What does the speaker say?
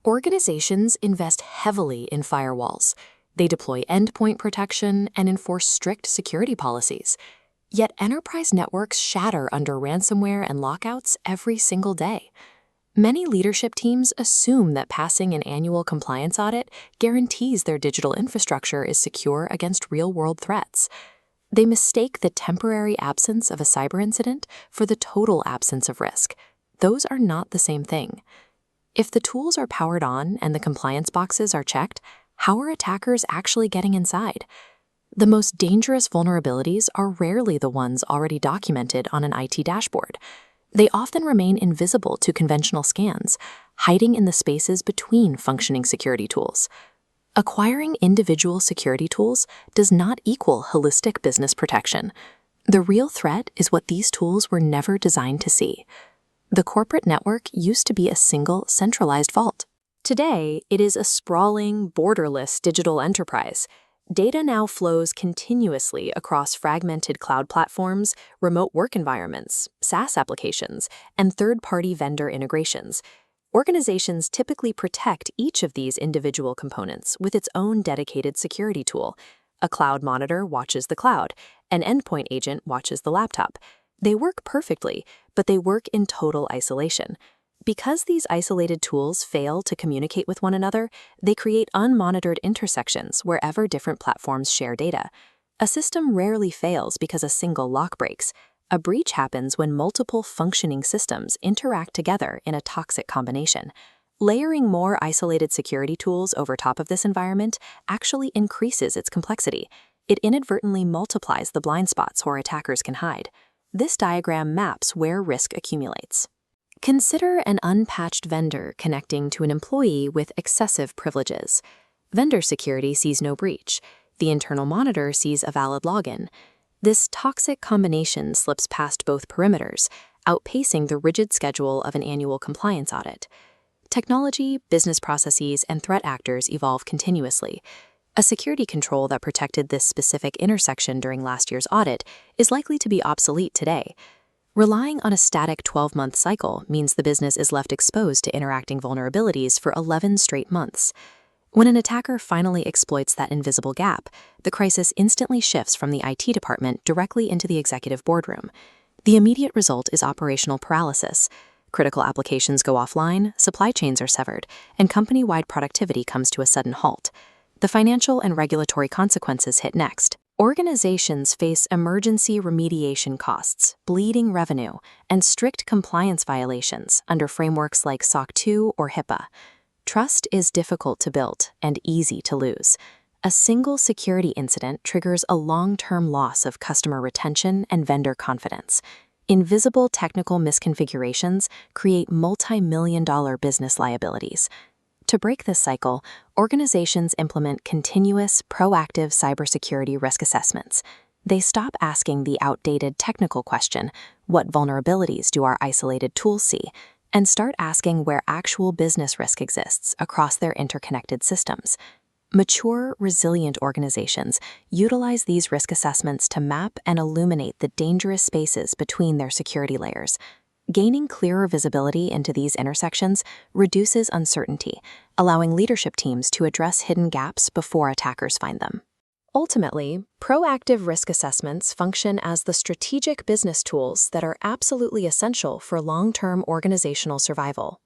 Organizations invest heavily in firewalls. They deploy endpoint protection and enforce strict security policies. Yet enterprise networks shatter under ransomware and lockouts every single day. Many leadership teams assume that passing an annual compliance audit guarantees their digital infrastructure is secure against real-world threats. They mistake the temporary absence of a cyber incident for the total absence of risk. Those are not the same thing. If the tools are powered on and the compliance boxes are checked, how are attackers actually getting inside? The most dangerous vulnerabilities are rarely the ones already documented on an IT dashboard. They often remain invisible to conventional scans, hiding in the spaces between functioning security tools. Acquiring individual security tools does not equal holistic business protection. The real threat is what these tools were never designed to see. The corporate network used to be a single, centralized vault. Today, it is a sprawling, borderless digital enterprise. Data now flows continuously across fragmented cloud platforms, remote work environments, SaaS applications, and third-party vendor integrations. Organizations typically protect each of these individual components with its own dedicated security tool. A cloud monitor watches the cloud. An endpoint agent watches the laptop. They work perfectly, but they work in total isolation. Because these isolated tools fail to communicate with one another, they create unmonitored intersections wherever different platforms share data. A system rarely fails because a single lock breaks. A breach happens when multiple functioning systems interact together in a toxic combination. Layering more isolated security tools over top of this environment actually increases its complexity. It inadvertently multiplies the blind spots where attackers can hide. This diagram maps where risk accumulates. Consider an unpatched vendor connecting to an employee with excessive privileges. Vendor security sees no breach. The internal monitor sees a valid login. This toxic combination slips past both perimeters, outpacing the rigid schedule of an annual compliance audit. Technology, business processes, and threat actors evolve continuously. A security control that protected this specific intersection during last year's audit is likely to be obsolete today. Relying on a static 12-month cycle means the business is left exposed to interacting vulnerabilities for 11 straight months. When an attacker finally exploits that invisible gap, the crisis instantly shifts from the IT department directly into the executive boardroom. The immediate result is operational paralysis. Critical applications go offline, supply chains are severed, and company-wide productivity comes to a sudden halt. The financial and regulatory consequences hit next. Organizations face emergency remediation costs, bleeding revenue, and strict compliance violations under frameworks like SOC 2 or HIPAA. Trust is difficult to build and easy to lose. A single security incident triggers a long-term loss of customer retention and vendor confidence. Invisible technical misconfigurations create multi-million-dollar business liabilities. To break this cycle, organizations implement continuous, proactive cybersecurity risk assessments. They stop asking the outdated technical question, what vulnerabilities do our isolated tools see, and start asking where actual business risk exists across their interconnected systems. Mature, resilient organizations utilize these risk assessments to map and illuminate the dangerous spaces between their security layers. Gaining clearer visibility into these intersections reduces uncertainty, allowing leadership teams to address hidden gaps before attackers find them. Ultimately, proactive risk assessments function as the strategic business tools that are absolutely essential for long-term organizational survival.